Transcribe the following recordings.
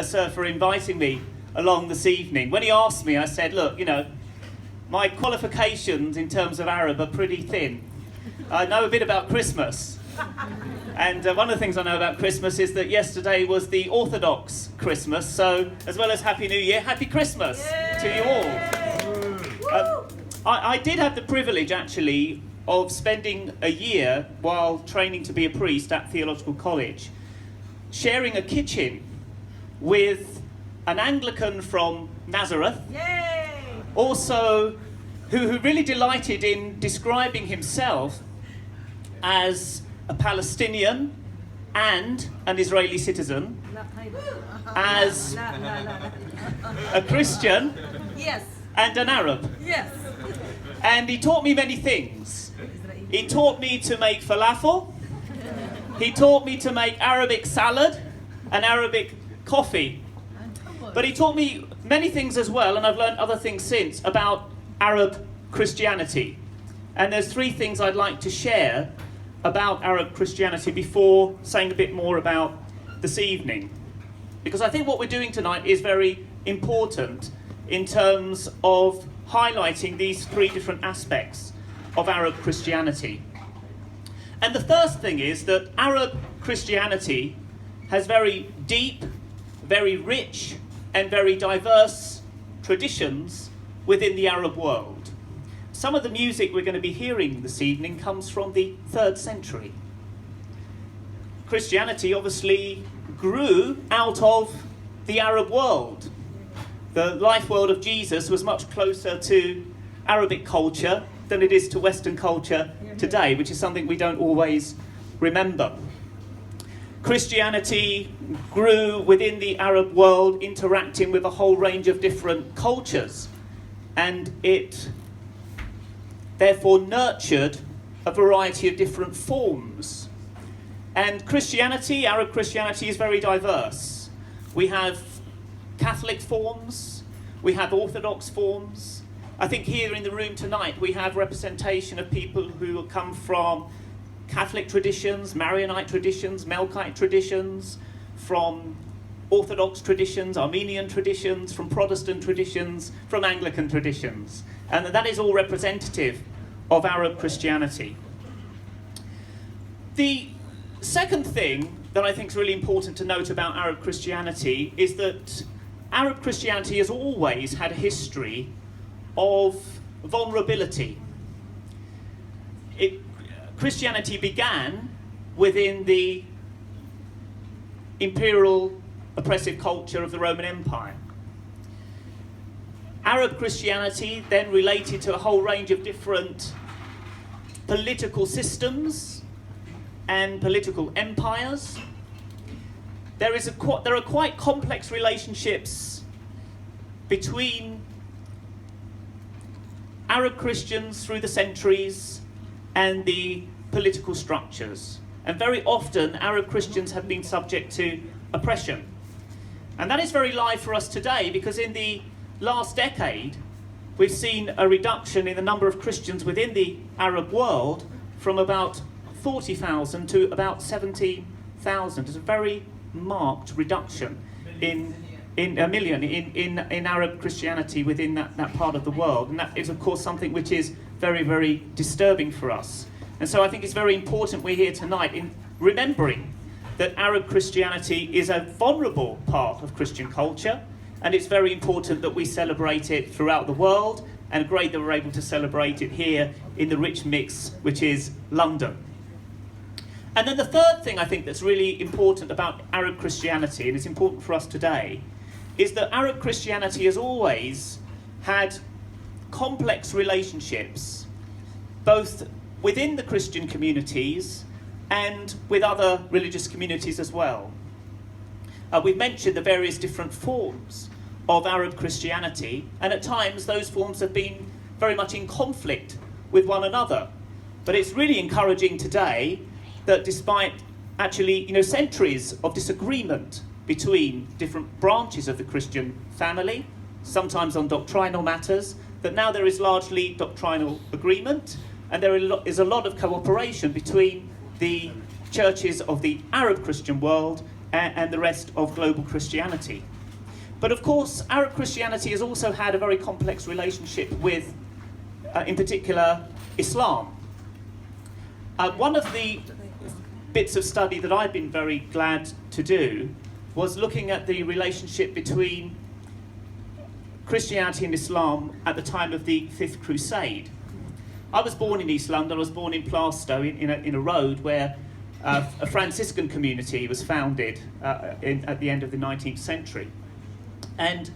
sir, for inviting me along this evening. When he asked me, I said, look, my qualifications in terms of Arab are pretty thin. I know a bit about Christmas. And one of the things I know about Christmas is that yesterday was the Orthodox Christmas. So, as well as Happy New Year, Happy Christmas to you all. I did have the privilege, actually, of spending a year while training to be a priest at theological college, sharing a kitchen with an Anglican from Nazareth, also who really delighted in describing himself as a Palestinian and an Israeli citizen, as a Christian and an Arab. And he taught me many things. He taught me to make falafel. He taught me to make Arabic salad and Arabic coffee. But he taught me many things as well, and I've learned other things since, about Arab Christianity. And there's 3 things I'd like to share about Arab Christianity before saying a bit more about this evening. Because I think what we're doing tonight is very important in terms of highlighting these 3 different aspects of Arab Christianity. And the first thing is that Arab Christianity has very deep, very rich, and very diverse traditions within the Arab world. Some of the music we're going to be hearing this evening comes from the 3rd century. Christianity obviously grew out of the Arab world. The life world of Jesus was much closer to Arabic culture than it is to Western culture today, which is something we don't always remember. Christianity grew within the Arab world, interacting with a whole range of different cultures, and it therefore nurtured a variety of different forms. And Christianity, Arab Christianity, is very diverse. We have Catholic forms, we have Orthodox forms. I think here in the room tonight we have representation of people who come from Catholic traditions, Maronite traditions, Melkite traditions, from Orthodox traditions, Armenian traditions, from Protestant traditions, from Anglican traditions. And that is all representative of Arab Christianity. The second thing that I think is really important to note about Arab Christianity is that Arab Christianity has always had a history of vulnerability. Christianity began within the imperial oppressive culture of the Roman Empire. Arab Christianity then related to a whole range of different political systems and political empires. There are quite complex relationships between Arab Christians through the centuries and the political structures. And very often Arab Christians have been subject to oppression. And that is very live for us today, because in the last decade we've seen a reduction in the number of Christians within the Arab world from about 40,000 to about 17,000. It's a very marked reduction in a million in Arab Christianity within that part of the world. And that is, of course, something which is very, very disturbing for us. And so I think it's very important we're here tonight in remembering that Arab Christianity is a vulnerable part of Christian culture, and it's very important that we celebrate it throughout the world, and great that we're able to celebrate it here in the rich mix, which is London. And then the third thing I think that's really important about Arab Christianity, and it's important for us today, is that Arab Christianity has always had complex relationships, both within the Christian communities and with other religious communities as well. We've mentioned the various different forms of Arab Christianity, and at times those forms have been very much in conflict with one another. But it's really encouraging today that despite actually, centuries of disagreement between different branches of the Christian family, sometimes on doctrinal matters, that now there is largely doctrinal agreement, and there is a lot of cooperation between the churches of the Arab Christian world and the rest of global Christianity. But of course, Arab Christianity has also had a very complex relationship with, in particular, Islam. One of the bits of study that I've been very glad to do was looking at the relationship between Christianity and Islam at the time of the Fifth Crusade. I was born in East London. I was born in Plaistow, in a road where a Franciscan community was founded at the end of the 19th century. And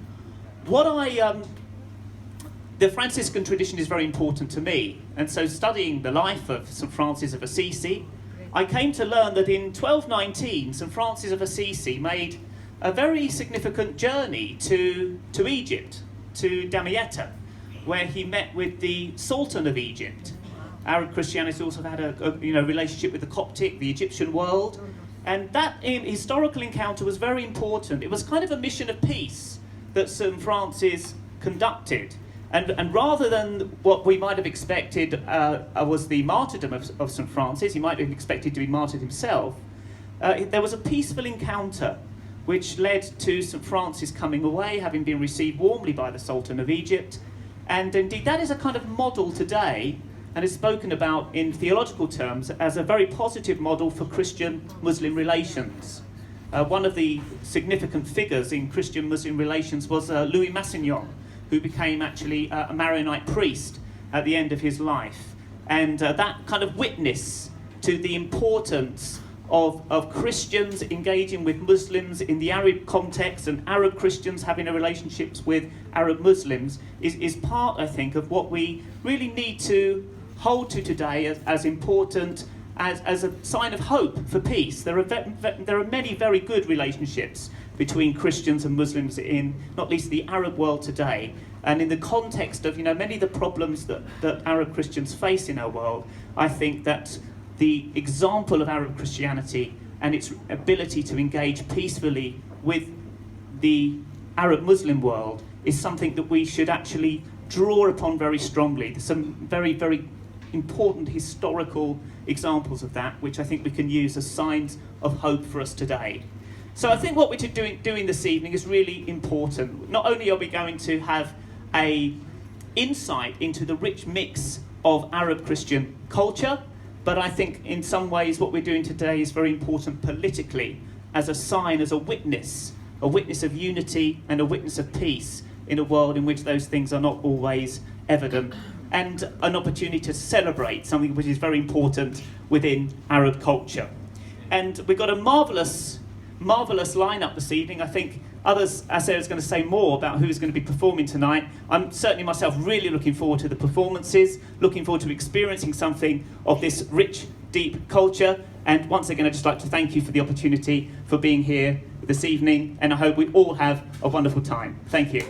the Franciscan tradition is very important to me. And so studying the life of St. Francis of Assisi, I came to learn that in 1219, St. Francis of Assisi made a very significant journey to Egypt, to Damietta, where he met with the Sultan of Egypt. Arab Christianity also had a relationship with the Coptic, the Egyptian world, and that historical encounter was very important. It was kind of a mission of peace that St. Francis conducted. And rather than what we might have expected was the martyrdom of St. Francis, he might have expected to be martyred himself, there was a peaceful encounter which led to St. Francis coming away, having been received warmly by the Sultan of Egypt. And indeed, that is a kind of model today, and is spoken about in theological terms as a very positive model for Christian-Muslim relations. One of the significant figures in Christian-Muslim relations was Louis Massignon, who became actually a Maronite priest at the end of his life. And that kind of witness to the importance of Christians engaging with Muslims in the Arab context and Arab Christians having a relationships with Arab Muslims is part, I think, of what we really need to hold to today as important as a sign of hope for peace. There are many very good relationships between Christians and Muslims in not least the Arab world today. And in the context of many of the problems that Arab Christians face in our world, I think that the example of Arab Christianity and its ability to engage peacefully with the Arab Muslim world is something that we should actually draw upon very strongly. There's some very, very important historical examples of that, which I think we can use as signs of hope for us today. So I think what we're doing this evening is really important. Not only are we going to have an insight into the rich mix of Arab Christian culture, but I think in some ways what we're doing today is very important politically as a sign, as a witness of unity and a witness of peace in a world in which those things are not always evident, and an opportunity to celebrate something which is very important within Arab culture. And we've got a marvellous lineup this evening. I think others, as Sarah's going to say more about who's going to be performing tonight. I'm certainly myself really looking forward to the performances, looking forward to experiencing something of this rich, deep culture. And once again, I'd just like to thank you for the opportunity for being here this evening, and I hope we all have a wonderful time. Thank you.